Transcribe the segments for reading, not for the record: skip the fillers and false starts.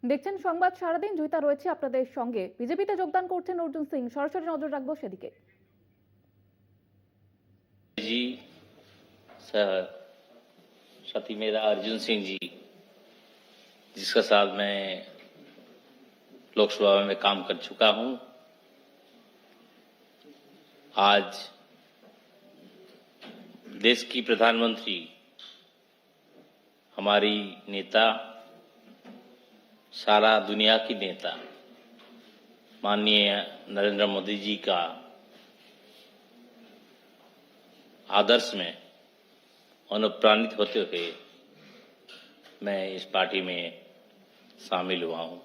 দেখছেন সংবাদ সারাদিন। জয়িতা রয়েছে আপনাদের সঙ্গে। বিজেপিতে যোগদান করছেন অর্জুন সিং, সরাসরি নজর রাখবো সেদিকে। जी साथी मेरा अर्जुन सिंह जी, जिसका साथ मैं लोकसभा में काम कर चुका हूं, आज देश की प्रधानमंत्री, हमारी नेता, सारा दुनिया की नेता माननीय नरेंद्र मोदी जी का आदर्श में अनुप्राणित होते हुए मैं इस पार्टी में शामिल हुआ हूं।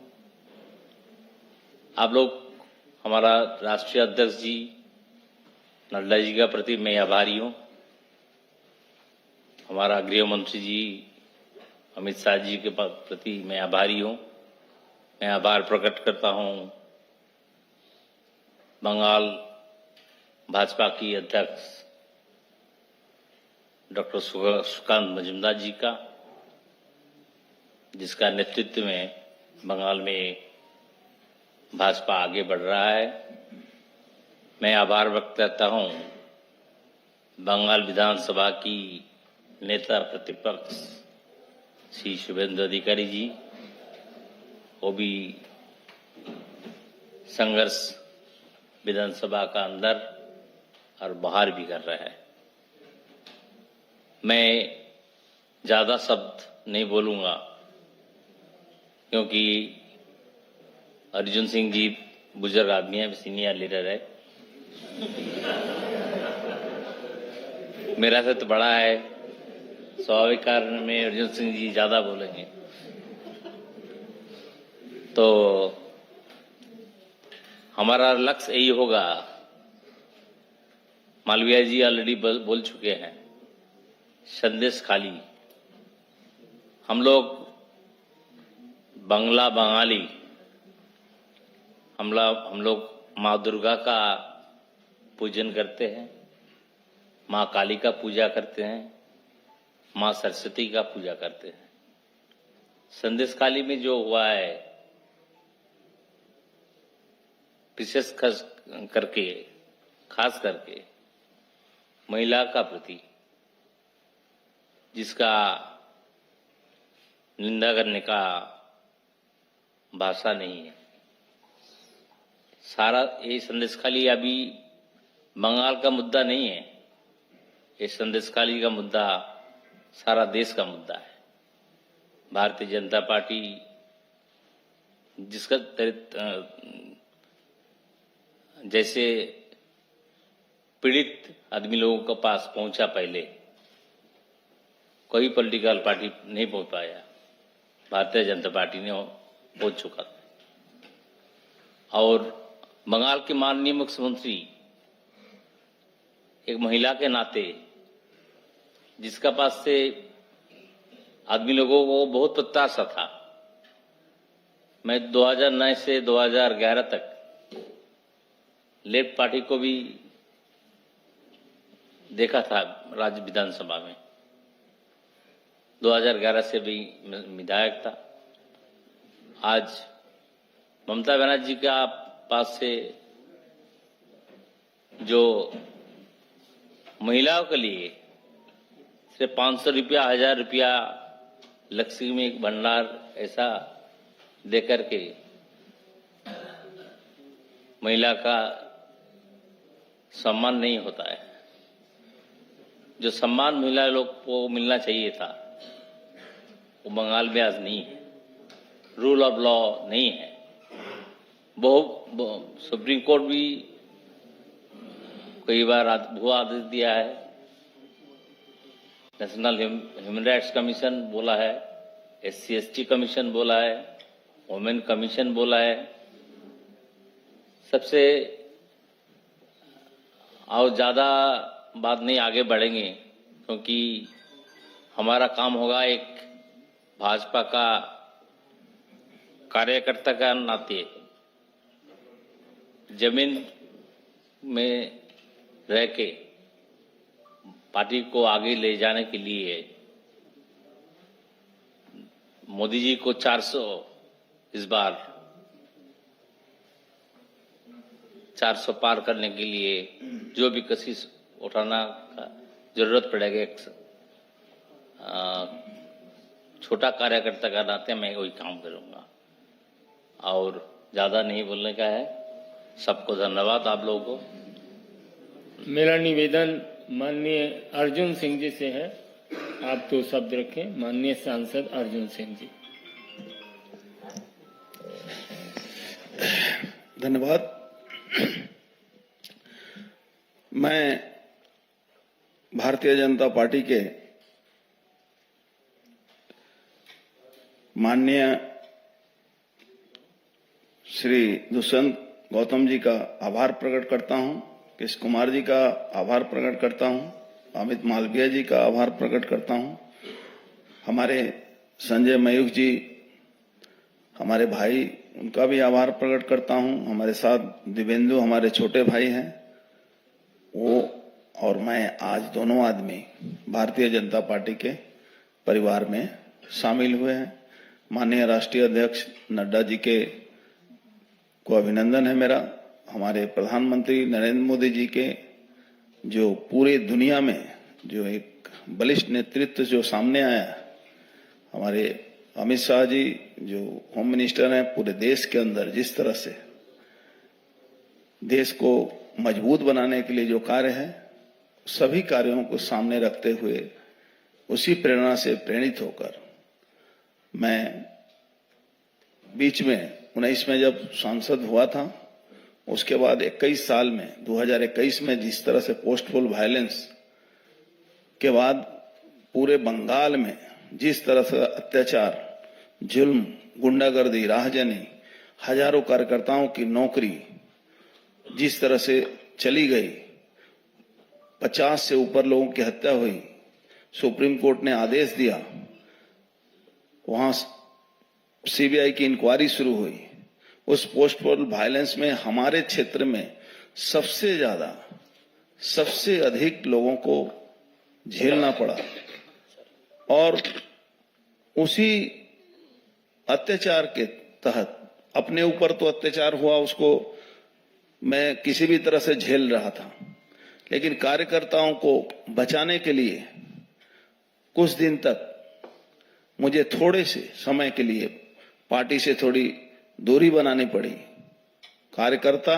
आप लोग, हमारा राष्ट्रीय अध्यक्ष जी नड्डा जी का प्रति मैं आभारी हूं। हमारा गृह मंत्री जी अमित शाह जी के प्रति मैं आभारी हूं। मैं आभार प्रकट करता हूं बंगाल भाजपा की अध्यक्ष डॉक्टर सुकांत मजूमदार जी का, जिसका नेतृत्व में बंगाल में भाजपा आगे बढ़ रहा है। मैं आभार व्यक्त करता हूं बंगाल विधानसभा की नेता प्रतिपक्ष श्री शुभेंदु अधिकारी जी, वो भी संघर्ष विधानसभा का अंदर और बाहर भी कर रहा है। मैं ज्यादा शब्द नहीं बोलूंगा, क्योंकि अर्जुन सिंह जी बुजुर्ग आदमी है, सीनियर लीडर है, मेरा से तो बड़ा है, स्वाभाविक कारण में अर्जुन सिंह जी ज्यादा बोलेंगे। तो हमारा लक्ष्य यही होगा। मालवीय जी ऑलरेडी बोल चुके हैं, संदेश खाली। हम लोग बंगला बंगाली, हम लोग माँ दुर्गा का पूजन करते हैं, माँ काली का पूजा करते हैं, माँ सरस्वती का पूजा करते हैं। संदेश खाली में जो हुआ है, विशेष खास करके महिला का प्रति, जिसका निंदा करने का भाषा नहीं है। सारा ये संदेश खाली अभी बंगाल का मुद्दा नहीं है, ये संदेश खाली का मुद्दा सारा देश का मुद्दा है। भारतीय जनता पार्टी जिसका जैसे पीड़ित आदमी लोगों के पास पहुंचा, पहले कोई पॉलिटिकल पार्टी नहीं पहुंच पाया, भारतीय जनता पार्टी ने पहुंच चुका। और बंगाल के माननीय मुख्यमंत्री एक महिला के नाते, जिसका पास से आदमी लोगों को बहुत प्रत्याशा था। मैं 2009 से 2011 तक लेफ्ट पार्टी को भी देखा था राज्य विधानसभा में, 2011 से भी विधायक था। आज ममता बनर्जी का पास से जो महिलाओं के लिए सिर्फ 500 रुपया, 1000 रुपया लक्ष्मी भंडार ऐसा देकर के महिला का सम्मान नहीं होता है। जो सम्मान महिला लोग को मिलना चाहिए था, वो बंगाल में आज नहीं है। रूल ऑफ लॉ नहीं है। सुप्रीम कोर्ट भी कई बार भुआ आदेश दिया है, नेशनल ह्यूमन राइट्स कमीशन बोला है, SC/ST कमीशन बोला है, वुमेन कमीशन बोला है। सबसे और ज्यादा बात नहीं आगे बढ़ेंगे, क्योंकि हमारा काम होगा एक भाजपा का कार्यकर्ता का नाते जमीन में रह के पार्टी को आगे ले जाने के लिए मोदी जी को 400 इस बार 400 पार करने के लिए जो भी कशिश उठाना का जरूरत पड़ेगा, एक छोटा कार्यकर्ता का नाते मैं वही काम करूंगा और ज्यादा नहीं बोलने का है। सबको धन्यवाद आप लोगों को। मेरा निवेदन माननीय अर्जुन सिंह जी से है, आप तो शब्द रखें। माननीय सांसद अर्जुन सिंह जी। धन्यवाद। मैं भारतीय जनता पार्टी के माननीय श्री दुष्यंत गौतम जी का आभार प्रकट करता हूं, कृष कुमार जी का आभार प्रकट करता हूं, अमित मालवीय जी का आभार प्रकट करता हूं, हमारे संजय मयूख जी हमारे भाई उनका भी आभार प्रकट करता हूं, हमारे साथ दिव्येंदु हमारे छोटे भाई हैं, वो और मैं आज दोनों आदमी भारतीय जनता पार्टी के परिवार में शामिल हुए हैं। माननीय राष्ट्रीय अध्यक्ष नड्डा जी के को अभिनंदन है मेरा। हमारे प्रधानमंत्री नरेंद्र मोदी जी के जो पूरे दुनिया में जो एक बलिष्ठ नेतृत्व जो सामने आया, हमारे अमित शाह जी जो होम मिनिस्टर हैं, पूरे देश के अंदर जिस तरह से देश को मजबूत बनाने के लिए जो कार्य है, सभी कार्यों को सामने रखते हुए उसी प्रेरणा से प्रेरित होकर मैं बीच में 19 में जब सांसद हुआ था, उसके बाद 21 साल में 2021 में जिस तरह से पोस्ट पोल वायलेंस के बाद पूरे बंगाल में जिस तरह से अत्याचार, जुल्म, गुंडागर्दी, राहजनी, हजारों कार्यकर्ताओं की नौकरी जिस तरह से चली गई, 50 से ऊपर लोगों की हत्या हुई, सुप्रीम कोर्ट ने आदेश दिया, वहां सीबीआई की इंक्वायरी शुरू हुई। उस पोस्ट पोल वायलेंस में हमारे क्षेत्र में सबसे ज्यादा, सबसे अधिक लोगों को झेलना पड़ा और उसी अत्याचार के तहत अपने ऊपर तो अत्याचार हुआ, उसको मैं किसी भी तरह से झेल रहा था, लेकिन कार्यकर्ताओं को बचाने के लिए कुछ दिन तक मुझे थोड़े से समय के लिए पार्टी से थोड़ी दूरी बनानी पड़ी। कार्यकर्ता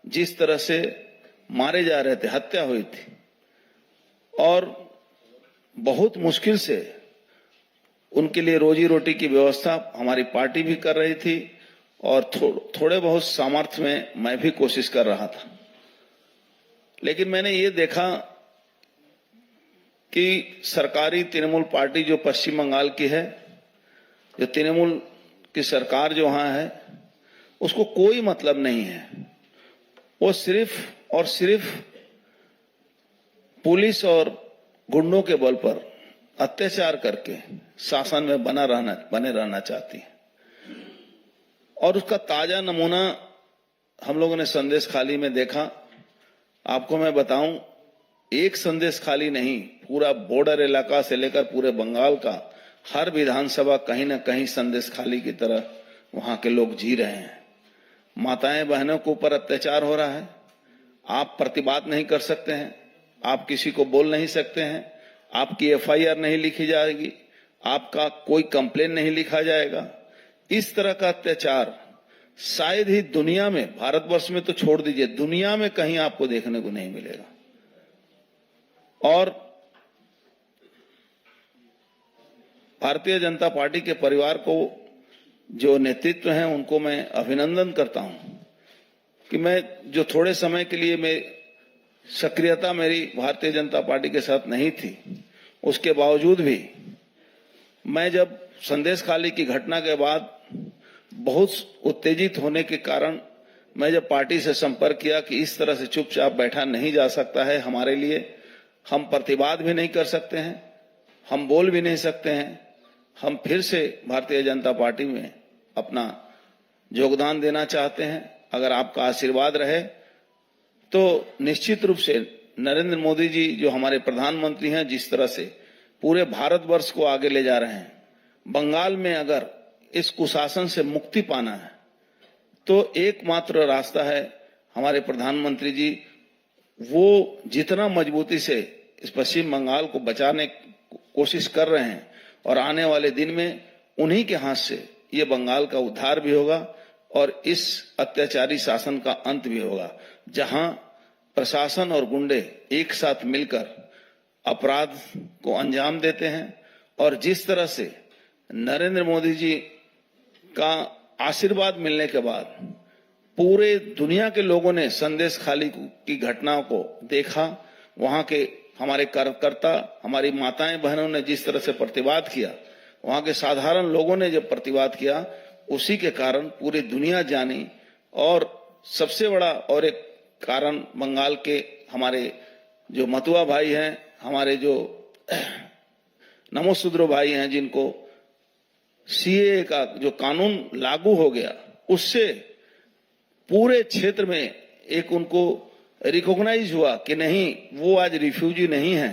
जिस तरह से मारे जा रहे थे, हत्या हुई थी और बहुत मुश्किल से उनके लिए रोजी रोटी की व्यवस्था हमारी पार्टी भी कर रही थी और थोड़े बहुत सामर्थ्य में मैं भी कोशिश कर रहा था। लेकिन मैंने ये देखा कि सरकारी तृणमूल पार्टी जो पश्चिम बंगाल की है, जो तृणमूल की सरकार जो वहां है, उसको कोई मतलब नहीं है। वो सिर्फ और सिर्फ पुलिस और गुंडों के बल पर अत्याचार करके शासन में बने रहना चाहती है। और उसका ताजा नमूना हम लोगों ने संदेश खाली में देखा। आपको मैं बताऊं, एक संदेश खाली नहीं, पूरा बॉर्डर इलाका से लेकर पूरे बंगाल का हर विधानसभा कहीं ना कहीं संदेश खाली की तरह वहां के लोग जी रहे हैं। माताएं बहनों के ऊपर अत्याचार हो रहा है, आप प्रतिबाद नहीं कर सकते हैं, आप किसी को बोल नहीं सकते हैं, आपकी एफआईआर नहीं लिखी जाएगी, आपका कोई कंप्लेन नहीं लिखा जाएगा। इस तरह का अत्याचार शायद ही दुनिया में, भारतवर्ष में तो छोड़ दीजिए, दुनिया में कहीं आपको देखने को नहीं मिलेगा। और भारतीय जनता पार्टी के परिवार को जो नेतृत्व है, उनको मैं अभिनंदन करता हूं कि मैं जो थोड़े समय के लिए मैं सक्रियता मेरी भारतीय जनता पार्टी के साथ नहीं थी, उसके बावजूद भी मैं जब संदेश खाली की घटना के बाद बहुत उत्तेजित होने के कारण मैं जब पार्टी से संपर्क किया कि इस तरह से चुपचाप बैठा नहीं जा सकता है, हमारे लिए हम प्रतिवाद भी नहीं कर सकते हैं, हम बोल भी नहीं सकते हैं, हम फिर से भारतीय जनता पार्टी में अपना योगदान देना चाहते हैं। अगर आपका आशीर्वाद रहे तो निश्चित रूप से नरेंद्र मोदी जी जो हमारे प्रधानमंत्री हैं, जिस तरह से पूरे भारतवर्ष को आगे ले जा रहे हैं, बंगाल में अगर इस कुशासन से मुक्ति पाना है तो एकमात्र रास्ता है हमारे प्रधानमंत्री जी वो जितना मजबूती से इस पश्चिम बंगाल को बचाने की कोशिश कर रहे हैं और आने वाले दिन में उन्हीं के हाथ से ये बंगाल का उद्धार भी होगा और इस अत्याचारी शासन का अंत भी होगा, जहां प्रशासन और गुंडे एक साथ मिलकर अपराध को अंजाम देते हैं। और जिस तरह से नरेंद्र मोदी जी का आशीर्वाद मिलने के बाद पूरे दुनिया के लोगों ने संदेश खाली की घटनाओं को देखा, वहां के हमारे कार्यकर्ता, हमारी माताएं बहनों ने जिस तरह से प्रतिवाद किया, वहां के साधारण लोगों ने जब प्रतिवाद किया, उसी के कारण पूरी दुनिया जानी। और सबसे बड़ा और एक कारण बंगाल के हमारे जो मतुआ भाई हैं, हमारे जो नमोसूद्रो भाई हैं, जिनको सीए का जो कानून लागू हो गया, उससे पूरे क्षेत्र में एक उनको रिकॉग्नाइज हुआ कि नहीं, वो आज रिफ्यूजी नहीं है।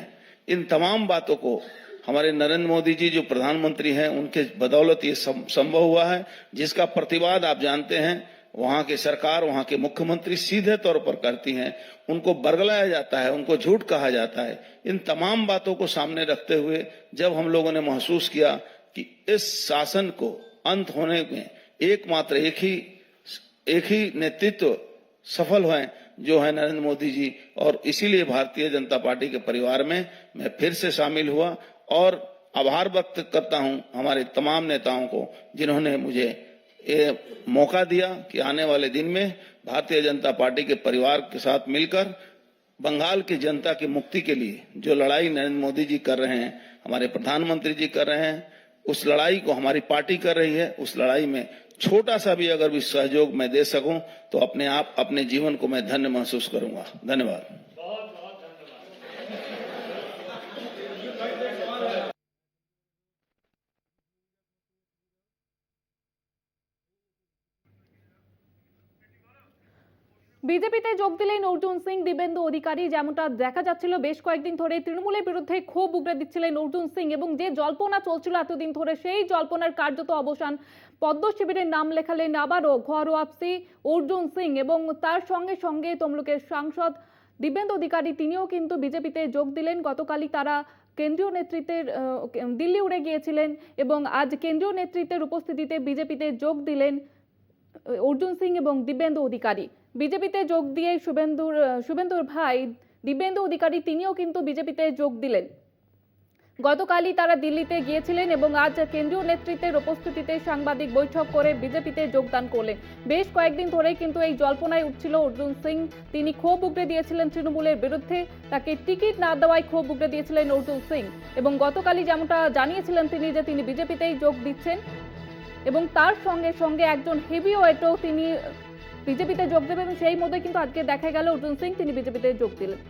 इन तमाम बातों को हमारे नरेंद्र मोदी जी जो प्रधानमंत्री हैं उनके बदौलत ये संभव हुआ है, जिसका प्रतिवाद आप जानते हैं वहां के सरकार, वहां के मुख्यमंत्री सीधे तौर पर करती हैं। उनको बरगलाया जाता है, उनको झूठ कहा जाता है। इन तमाम बातों को सामने रखते हुए जब हम लोगों ने महसूस किया कि इस शासन को अंत होने में एकमात्र एक ही नेतृत्व सफल हुए जो है नरेंद्र मोदी जी, और इसीलिए भारतीय जनता पार्टी के परिवार में मैं फिर से शामिल हुआ और आभार व्यक्त करता हूं हमारे तमाम नेताओं को, जिन्होंने मुझे ये मौका दिया कि आने वाले दिन में भारतीय जनता पार्टी के परिवार के साथ मिलकर बंगाल की जनता की मुक्ति के लिए जो लड़ाई नरेंद्र मोदी जी कर रहे हैं, हमारे प्रधानमंत्री जी कर रहे हैं, उस लड़ाई को हमारी पार्टी कर रही है। उस लड़ाई में छोटा सा भी अगर भी सहयोग मैं दे सकूं तो अपने आप अपने जीवन को मैं धन्य महसूस करूंगा। धन्यवाद। বিজেপিতে যোগ দিলেন অর্জুন সিং, দিবেন্দু অধিকারী। যেমনটা দেখা যাচ্ছিল বেশ কয়েকদিন ধরে তৃণমূলের বিরুদ্ধে ক্ষোভ উগরে দিচ্ছিলেন অর্জুন সিং এবং যে জল্পনা চলছিল এতদিন ধরে সেই জল্পনার কার্যত অবসান। পদ্ম শিবিরের নাম লেখালেন আবারও ঘরোয়াপসি অর্জুন সিং এবং তার সঙ্গে সঙ্গে তমলুকের সাংসদ দিবেন্দু অধিকারী, তিনিও কিন্তু বিজেপিতে যোগ দিলেন। গতকালই তারা কেন্দ্রীয় নেতৃত্বের দিল্লি উড়ে গিয়েছিলেন এবং আজ কেন্দ্রীয় নেতৃত্বের উপস্থিতিতে বিজেপিতে যোগ দিলেন অর্জুন সিং এবং দিবেন্দু অধিকারী। বিজেপিতে যোগ দিয়ে শুভেন্দুর ভাই দিবেন্দু অধিকারী তিনিও কিন্তু বিজেপিতে যোগ দিলেন। গতকালই তারা দিল্লিতে গিয়েছিলেন এবং আজ কেন্দ্রীয় নেতৃত্বের উপস্থিতিতে সাংবাদিক বৈঠক করে বিজেপিতে যোগদান করলেন। বেশ কয়েকদিন ধরেই কিন্তু এই জল্পনায় উঠছিল অর্জুন সিং, তিনি ক্ষোভ উগরে দিয়েছিলেন তৃণমূলের বিরুদ্ধে, তাকে টিকিট না দেওয়ায় ক্ষোভ উগরে দিয়েছিলেন অর্জুন সিং এবং গতকালই যেমনটা জানিয়েছিলেন তিনি যে তিনি বিজেপিতেই যোগ দিচ্ছেন এবং তার সঙ্গে সঙ্গে একজন হেভিওয়েটও তিনি বিজেপিতে যোগ দেবেন। সেই মতোই কিন্তু আজকে দেখা গেল অর্জুন সিং তিনি বিজেপিতে যোগ দিলেন।